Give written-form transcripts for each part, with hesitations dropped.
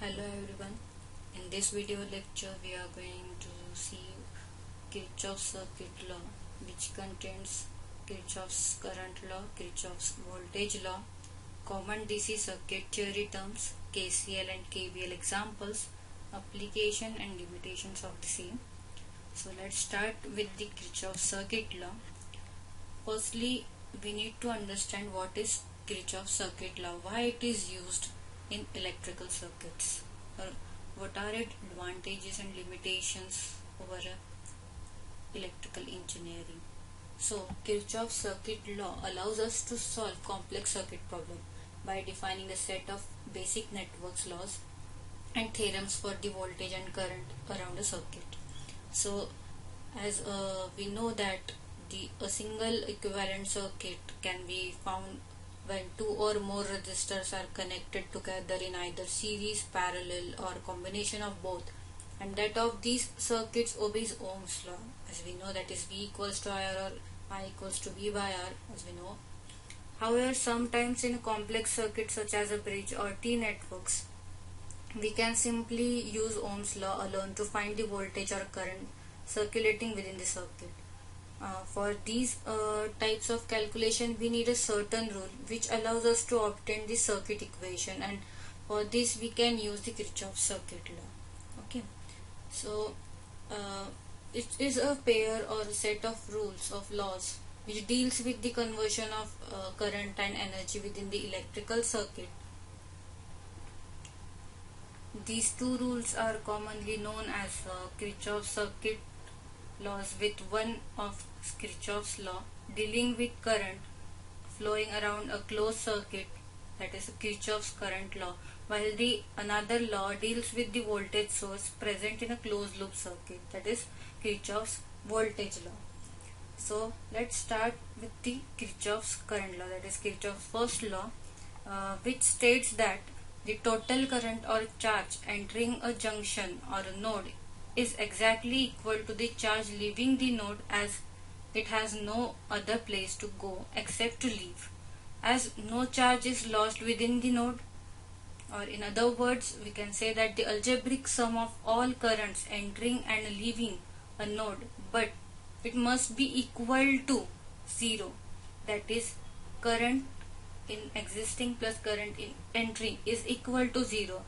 Hello everyone. In this video lecture we are going to see Kirchhoff's circuit law, which contains Kirchhoff's current law, Kirchhoff's voltage law, common DC circuit theory terms, KCL and KVL examples, application and limitations of the same. So let's start with the Kirchhoff's circuit law. Firstly, we need to understand what is Kirchhoff's circuit law, why it is used in electrical circuits, or what are its advantages and limitations over electrical engineering. So, Kirchhoff's circuit law allows us to solve complex circuit problems by defining a set of basic networks laws and theorems for the voltage and current around a circuit. So, as we know that a single equivalent circuit can be found when two or more resistors are connected together in either series, parallel, or combination of both, and that of these circuits obeys Ohm's law, as we know, that is V equals to IR or I equals to V by R, as we know. However, sometimes in a complex circuit such as a bridge or T networks, we can simply use Ohm's law alone to find the voltage or current circulating within the circuit. For these types of calculation, we need a certain rule which allows us to obtain the circuit equation, and for this we can use the Kirchhoff's circuit law. Okay, so it is a pair or a set of rules of laws which deals with the conversion of current and energy within the electrical circuit. These two rules are commonly known as Kirchhoff's circuit laws, with one of Kirchhoff's law dealing with current flowing around a closed circuit, that is Kirchhoff's current law, while the another law deals with the voltage source present in a closed loop circuit, that is Kirchhoff's voltage law. So let's start with the Kirchhoff's current law, that is Kirchhoff's first law, which states that the total current or charge entering a junction or a node is exactly equal to the charge leaving the node, as it has no other place to go except to leave, as no charge is lost within the node. Or in other words, we can say that the algebraic sum of all currents entering and leaving a node, but it must be equal to 0, that is current in existing plus current in entering is equal to 0.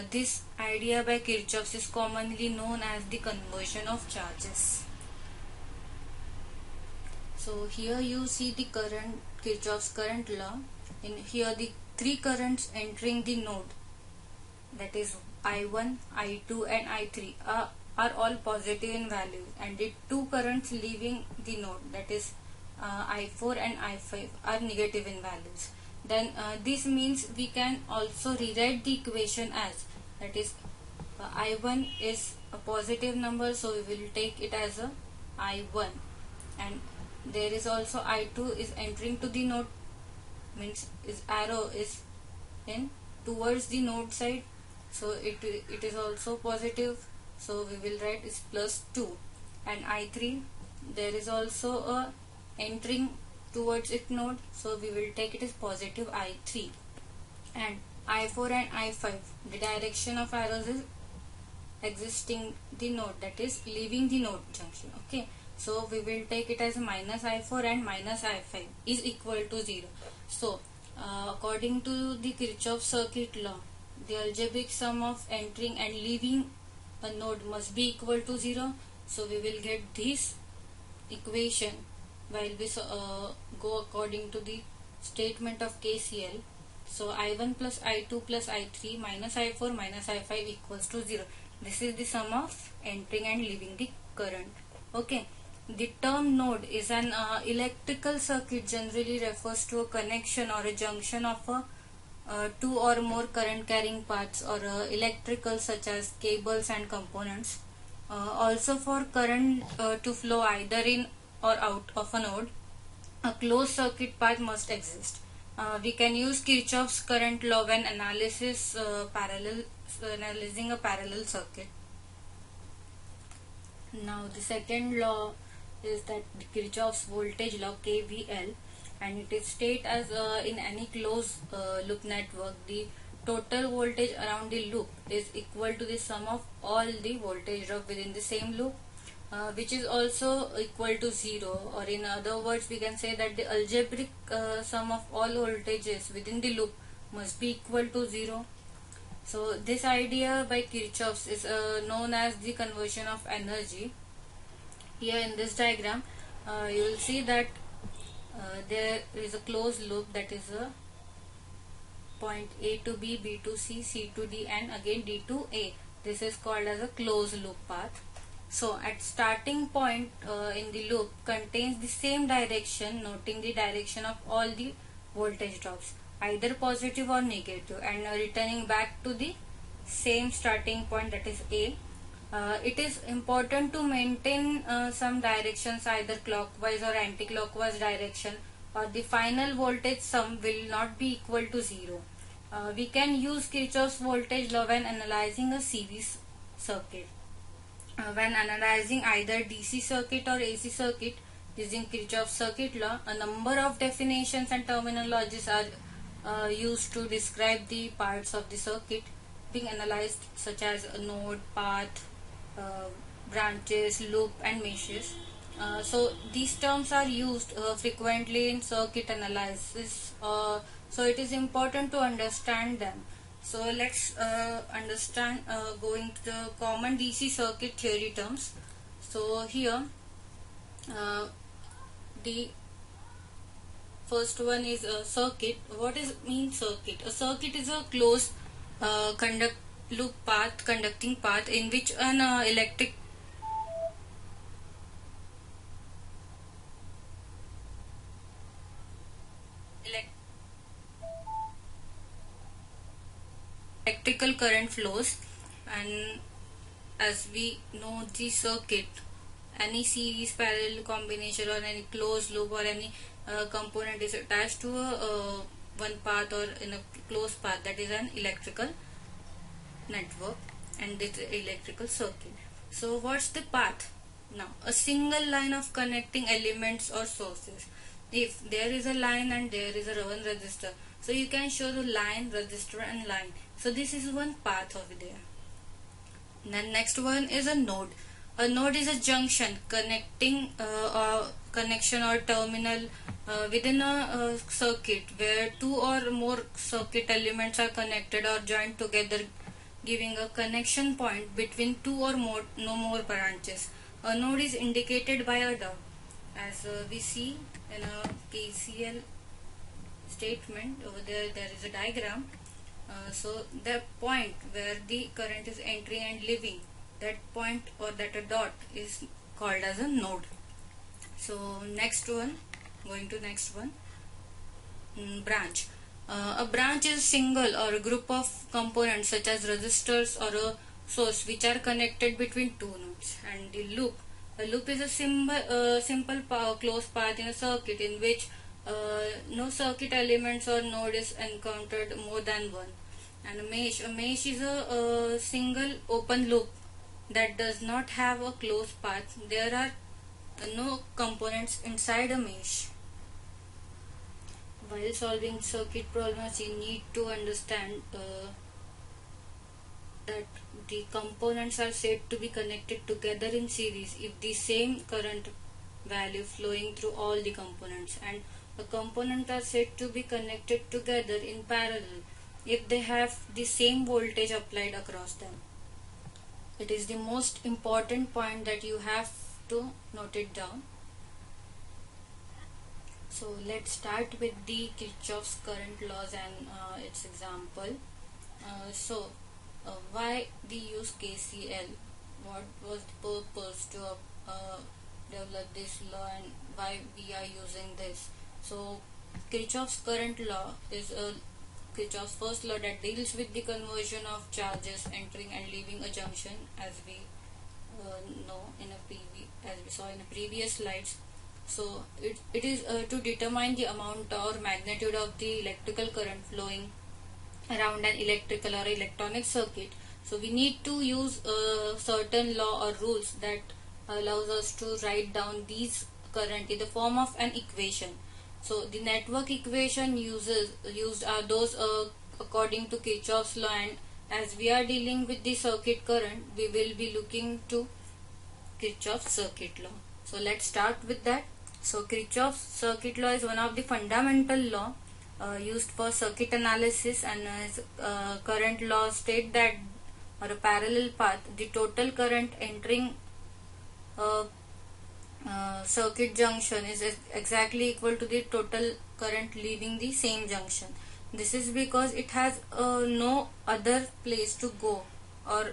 This idea by Kirchhoff is commonly known as the conversion of charges. So here you see the current, Kirchhoff's current law. In here the three currents entering the node, that is I1, I2 and I3 are all positive in value, and the two currents leaving the node, that is I4 and I5 are negative in values. Then this means we can also rewrite the equation as, that is I1 is a positive number, so we will take it as a I1, and there is also I2 is entering to the node, means is arrow is in towards the node side, so it is also positive, so we will write is plus 2. And I3, there is also a entering towards its node, so we will take it as positive I3. And I4 and I5, the direction of arrows is existing the node, that is leaving the node junction. Okay, so we will take it as minus I4 and minus I5 is equal to 0. So according to the Kirchhoff circuit law, the algebraic sum of entering and leaving a node must be equal to 0. So we will get this equation while we go according to the statement of KCL. So I1 plus I2 plus I3 minus I4 minus I5 equals to 0. This is the sum of entering and leaving the current. Okay. The term node is an electrical circuit generally refers to a connection or a junction of two or more current carrying paths or electrical, such as cables and components. Also, for current to flow either in or out of a node, a closed circuit path must exist. We can use Kirchhoff's current law when analyzing a parallel circuit. Now the second law is that Kirchhoff's voltage law, KVL, and it is state as in any closed loop network, the total voltage around the loop is equal to the sum of all the voltage drop within the same loop, which is also equal to 0, or in other words we can say that the algebraic sum of all voltages within the loop must be equal to 0. So this idea by Kirchhoff's is known as the conversion of energy. Here in this diagram you will see that there is a closed loop, that is a point A to B, B to C, C to D, and again D to A. This is called as a closed loop path. So at starting point in the loop contains the same direction, noting the direction of all the voltage drops, either positive or negative, and returning back to the same starting point, that is A. It is important to maintain some directions, either clockwise or anti-clockwise direction, or the final voltage sum will not be equal to 0. We can use Kirchhoff's voltage law when analyzing a series circuit. When analyzing either DC circuit or AC circuit using Kirchhoff's circuit law, a number of definitions and terminologies are used to describe the parts of the circuit being analyzed, such as a node, path, branches, loop, and meshes. So these terms are used frequently in circuit analysis, so it is important to understand them. So let's understand going to the common DC circuit theory terms. So here the first one is a circuit. What is mean circuit? A circuit is a closed loop path, conducting path in which an electrical current flows. And as we know the circuit, any series, parallel, combination, or any closed loop, or any component is attached to a one path or in a closed path, that is an electrical network, and this electrical circuit. So what's the path? Now, a single line of connecting elements or sources. If there is a line and there is a one resistor, so you can show the line, resistor, and line. So this is one path over there. Then next one is a node. A node is a junction connecting connection or terminal within a circuit where two or more circuit elements are connected or joined together, giving a connection point between two or no more branches. A node is indicated by a dot, as we see in a KCL statement. Over there is a diagram. So the point where the current is entering and leaving, that point or that a dot is called as a node. So next one, going to next one, branch. A branch is a single or a group of components such as resistors or a source which are connected between two nodes. And the loop. A loop is a simple closed path in a circuit in which no circuit elements or node is encountered more than one. And a mesh is a single open loop that does not have a closed path. There are no components inside a mesh. While solving circuit problems, you need to understand that the components are said to be connected together in series if the same current value flowing through all the components, and the components are said to be connected together in parallel if they have the same voltage applied across them. It is the most important point that you have to note it down. So let's start with the Kirchhoff's current laws and its example. Why we use KCL? What was the purpose to develop this law, and why we are using this? So Kirchhoff's current law is Kirchhoff's first law that deals with the conversion of charges entering and leaving a junction, as we know as we saw in the previous slides. So it is to determine the amount or magnitude of the electrical current flowing around an electrical or electronic circuit. So we need to use a certain law or rules that allows us to write down these current in the form of an equation. So the network equation used are those according to Kirchhoff's law, and as we are dealing with the circuit current, we will be looking to Kirchhoff's circuit law. So let's start with that. So Kirchhoff's circuit law is one of the fundamental law used for circuit analysis, and current law state that or a parallel path, the total current entering a circuit junction is exactly equal to the total current leaving the same junction. This is because it has no other place to go, or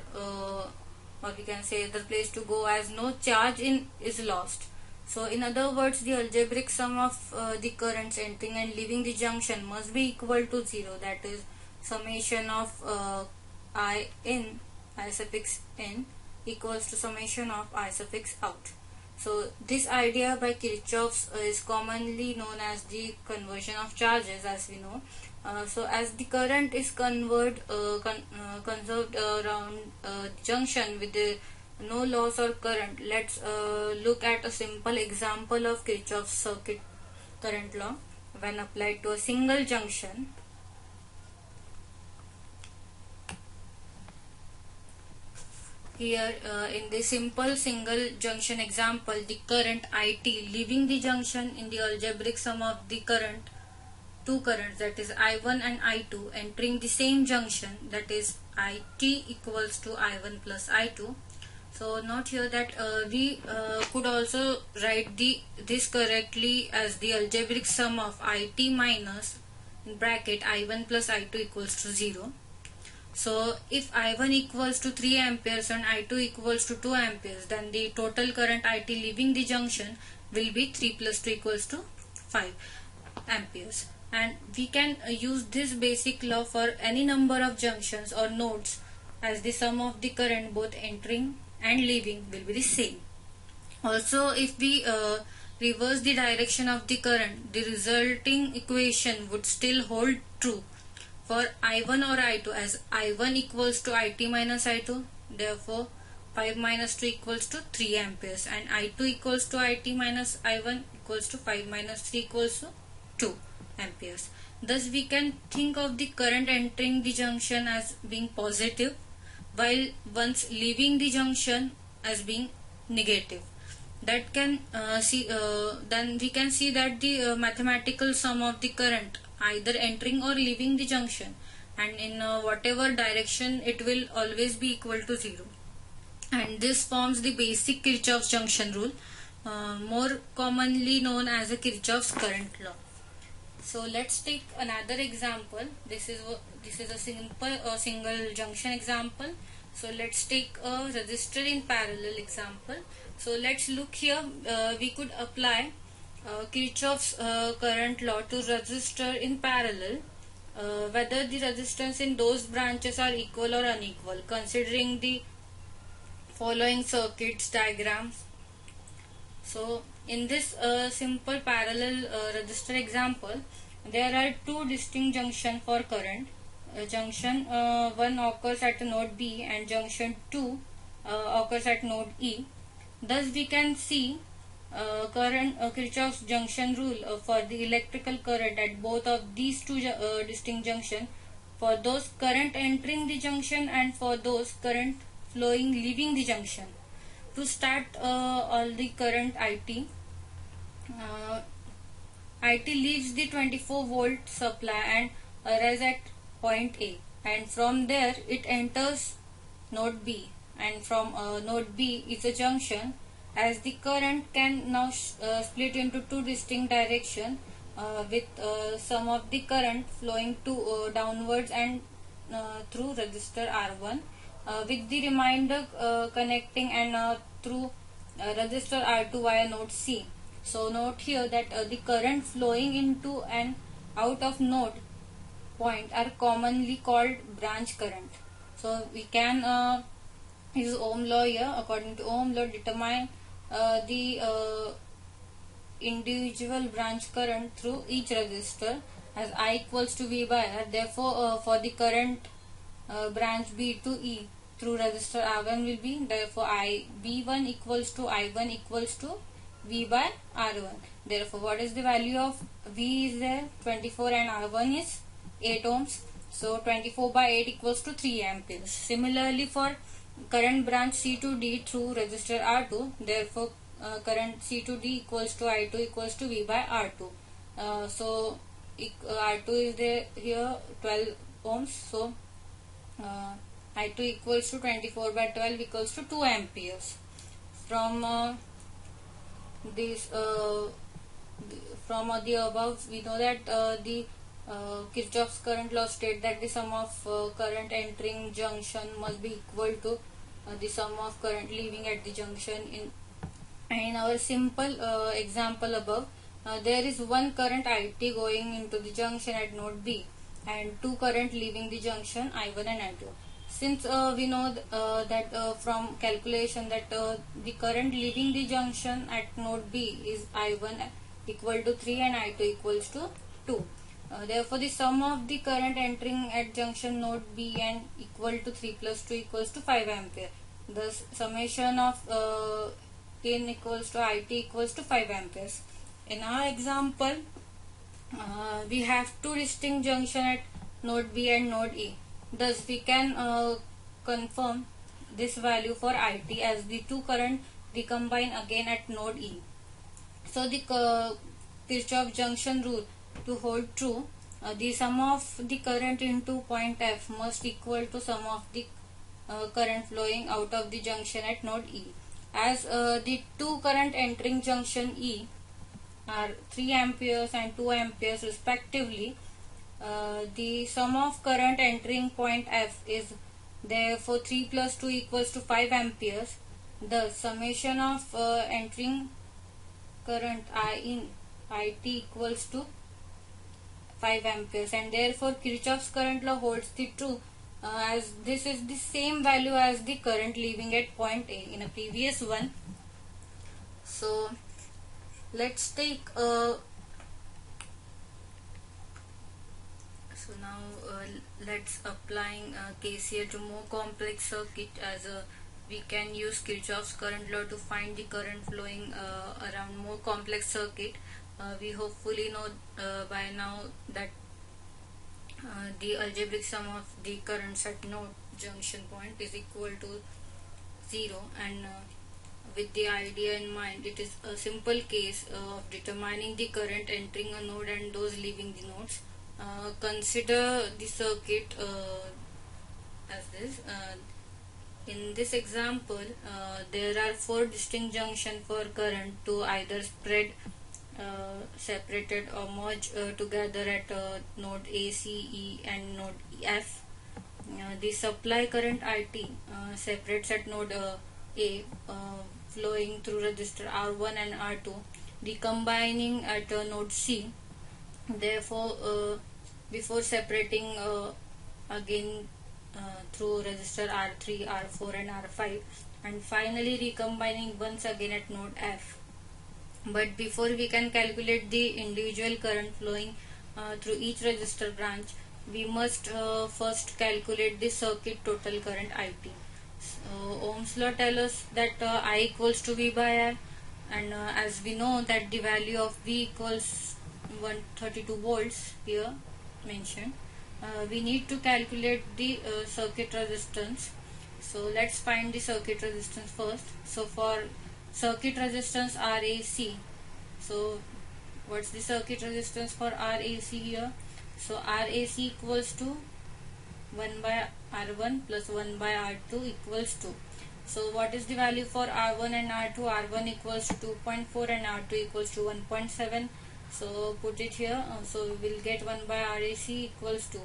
we can say other place to go, as no charge is lost. So in other words, the algebraic sum of the currents entering and leaving the junction must be equal to 0. That is summation of I suffix in equals to summation of I suffix out. So this idea by Kirchhoff is commonly known as the conversion of charges, as we know. So as the current is conserved around junction with no loss or current, let's look at a simple example of Kirchhoff's circuit current law when applied to a single junction. Here in the simple single junction example, the current IT leaving the junction in the algebraic sum of the two currents, that is I1 and I2, entering the same junction, that is IT equals to I1 plus I2. So note here that we could also write this correctly as the algebraic sum of IT minus in bracket I1 plus I2 equals to 0. So if I1 equals to 3 amperes and I2 equals to 2 amperes, then the total current IT leaving the junction will be 3 plus 2 equals to 5 amperes. And we can use this basic law for any number of junctions or nodes, as the sum of the current both entering and leaving will be the same. Also, if we reverse the direction of the current, the resulting equation would still hold true for I1 or I2, as I1 equals to IT minus I2, therefore 5 minus 2 equals to 3 amperes, and I2 equals to IT minus I1 equals to 5 minus 3 equals to 2 amperes. Thus we can think of the current entering the junction as being positive, while once leaving the junction as being negative. That can then we can see that the mathematical sum of the current either entering or leaving the junction, and in whatever direction, it will always be equal to 0. And this forms the basic Kirchhoff's junction rule, more commonly known as a Kirchhoff's current law. So let's take another example. This is a simple single junction example. So let's take a resistor in parallel example. So let's look here. We could apply Kirchhoff's current law to resistor in parallel, whether the resistance in those branches are equal or unequal, considering the following circuits diagrams. So in this simple parallel resistor example, there are two distinct junctions for current. Junction 1 occurs at node B and junction 2 occurs at node E. Thus we can see Kirchhoff's junction rule for the electrical current at both of these two distinct junctions, for those current entering the junction and for those current flowing leaving the junction. To start all the current IT leaves the 24 volt supply and arrives at point A, and from there it enters node B, and from node B is a junction, as the current can now split into two distinct directions with some of the current flowing to downwards and through resistor R1, with the remainder connecting and through resistor R2 via node C. So note here that the current flowing into and out of node point are commonly called branch current. So we can use Ohm law here. According to Ohm law, determine the individual branch current through each resistor as I equals to V by R. Therefore, for the current branch B to E through resistor R1 will be, therefore V1 equals to I1 equals to V by R1. Therefore, what is the value of V is there? 24, and R1 is 8 ohms. So 24 by 8 equals to 3 amperes. Similarly, for current branch C to D through resistor R2, therefore current C to D equals to I2 equals to V by R2. So R2 is there here 12 ohms. So I2 equals to 24 by 12 equals to 2 amperes. From this from the above, we know that the Kirchhoff's current law states that the sum of current entering junction must be equal to the sum of current leaving at the junction. In our simple example above, there is one current IT going into the junction at node B and two current leaving the junction I1 and I2. Since we know that from calculation that the current leaving the junction at node B is I1 equal to 3 and I2 equals to 2. Therefore, the sum of the current entering at junction node B and equal to 3 plus 2 equals to 5 ampere. Thus, summation of in equals to IT equals to 5 amperes. In our example, we have two distinct junctions at node B and node E. Thus, we can confirm this value for IT as the two current recombine again at node E. So, the Kirchhoff junction rule to hold true, the sum of the current into point F must equal to sum of the current flowing out of the junction at node E. As the two current entering junction E are 3 amperes and 2 amperes respectively, the sum of current entering point F is therefore 3 plus 2 equals to 5 amperes. The summation of entering current I in IT equals to 5 amperes, and therefore Kirchhoff's current law holds the true as this is the same value as the current leaving at point A in a previous one. So let's take so now let's applying KCL to more complex circuit, as we can use Kirchhoff's current law to find the current flowing around more complex circuit. We hopefully know by now that the algebraic sum of the currents at node junction point is equal to 0, and with the idea in mind, it is a simple case of determining the current entering a node and those leaving the nodes. Consider the circuit as this. In this example, there are 4 distinct junctions for current to either spread, separated or merge together at node A, C, E and node F. The supply current IT separates at node A, flowing through resistor R1 and R2, recombining at node C. Therefore, before separating again through resistor R3, R4 and R5, and finally recombining once again at node F. But before we can calculate the individual current flowing through each resistor branch, we must first calculate the circuit total current IT. So Ohm's law tells us that I equals to V by R, and as we know that the value of V equals 132 volts here mentioned, we need to calculate the circuit resistance. So let's find the circuit resistance first. So for circuit resistance RAC, so what's the circuit resistance for RAC here? So RAC equals to 1 by R1 plus 1 by R2 equals 2. So what is the value for R1 and R2? R1 equals to 2.4 and R2 equals to 1.7. So put it here. So we will get 1 by RAC equals to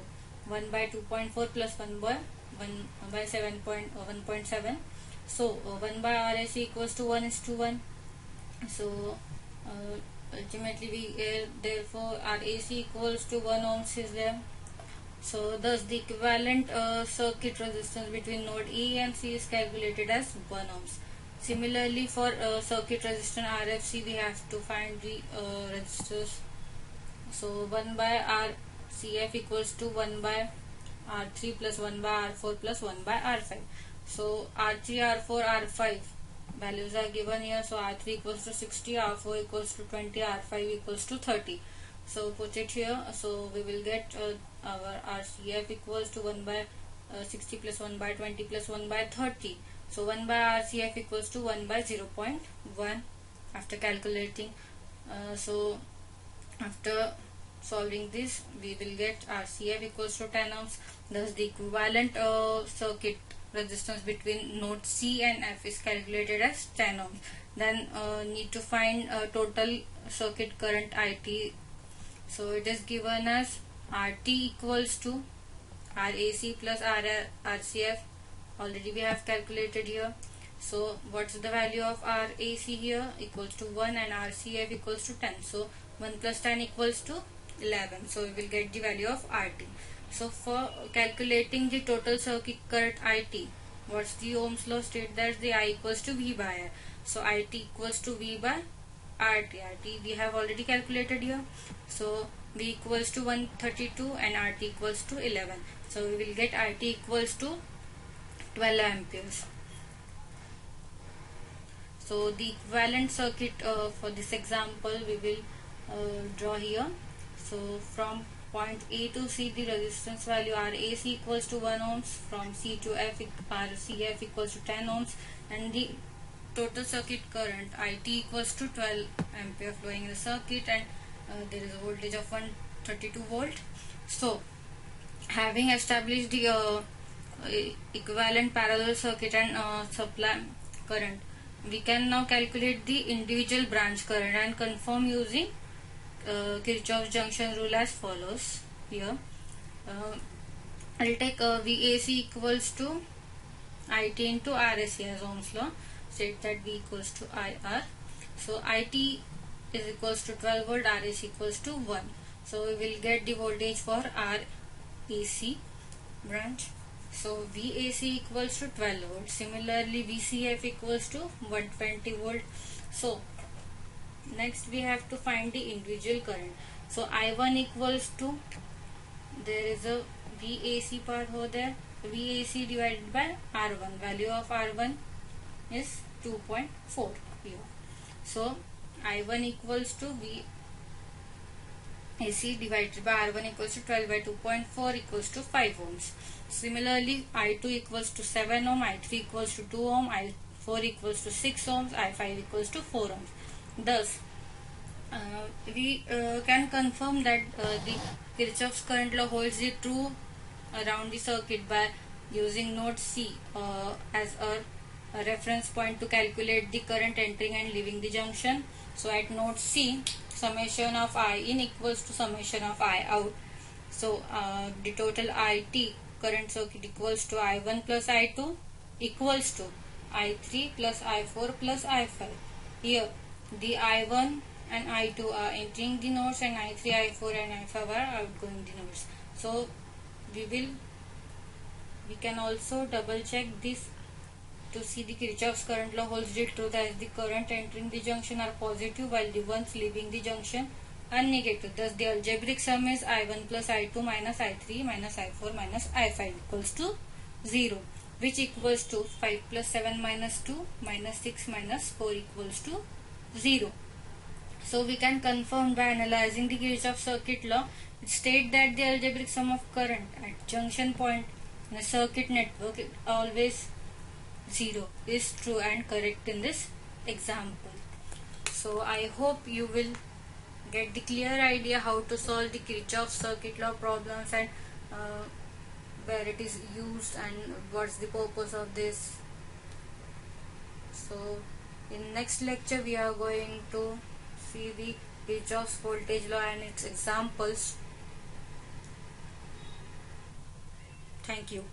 1 by 2.4 plus 1 by 1.7. So 1 by RAC equals to 1:1. So ultimately we therefore RAC equals to 1 ohms is there. So thus the equivalent circuit resistance between node E and C is calculated as 1 ohms. Similarly, for circuit resistance RFC, we have to find the resistors. So 1 by RCF equals to 1 by R3 plus 1 by R4 plus 1 by R5. So R3, R4, R5 values are given here. So R3 equals to 60, R4 equals to 20, R5 equals to 30. So put it here. So we will get our RCF equals to 1 by 60 plus 1 by 20 plus 1 by 30. So 1 by RCF equals to 1 by 0.1 after calculating. So after solving this, we will get RCF equals to 10 ohms. Thus the equivalent circuit resistance between node C and F is calculated as 10 ohms. Then need to find total circuit current IT. So it is given as RT equals to RAC plus RCF. Already we have calculated here. So what's the value of RAC here? Equals to 1 and RCF equals to 10. So 1 plus 10 equals to 11. So we will get the value of RT. So for calculating the total circuit current IT, what's the Ohm's law? State that the I equals to V by R. So IT equals to V by RT. RT we have already calculated here. So V equals to 132 and RT equals to 11. So we will get RT equals to 12 amperes. So the equivalent circuit for this example we will draw here. So from point A to C, the resistance value RAC equals to 1 ohms. From C to F, RCF equals to 10 ohms, and the total circuit current IT equals to 12 ampere flowing in the circuit, and there is a voltage of 132 volt. So having established the equivalent parallel circuit and supply current, we can now calculate the individual branch current and confirm using Kirchhoff's junction rule as follows. Here I'll take VAC equals to IT into RAC as Ohm's law. State that V equals to IR. So IT is equals to 12 volt, RAC equals to 1. So we will get the voltage for RAC branch. So VAC equals to 12 volt. Similarly VCF equals to 120 volt. So next we have to find the individual current. So I1 equals to, there is a VAC part over there, VAC divided by R1. Value of R1 is 2.4 here. So I1 equals to VAC divided by R1 equals to 12 by 2.4 equals to 5 ohms. Similarly I2 equals to 7 ohm, I3 equals to 2 ohm, I4 equals to 6 ohms, I5 equals to 4 ohms. Thus we can confirm that the Kirchhoff's current law holds the true around the circuit by using node C as a reference point to calculate the current entering and leaving the junction. So at node C, summation of I in equals to summation of I out. So the total IT current circuit equals to I1 plus I2 equals to I3 plus I4 plus I5. Here the I1 and I2 are entering the nodes and I3, I4 and I5 are outgoing the nodes. So we can also double check this to see the Kirchhoff's current law holds the truth as the current entering the junction are positive while the ones leaving the junction are negative. Thus the algebraic sum is I1 plus I2 minus I3 minus I4 minus I5 equals to 0, which equals to 5 plus 7 minus 2 minus 6 minus 4 equals to 0. So we can confirm by analyzing the Kirchhoff circuit law. It states that the algebraic sum of current at junction point in a circuit network is always 0 is true and correct in this example. So I hope you will get the clear idea how to solve the Kirchhoff circuit law problems and where it is used and what's the purpose of this. So in next lecture we are going to see the Kirchhoff's voltage law and its examples. Thank you.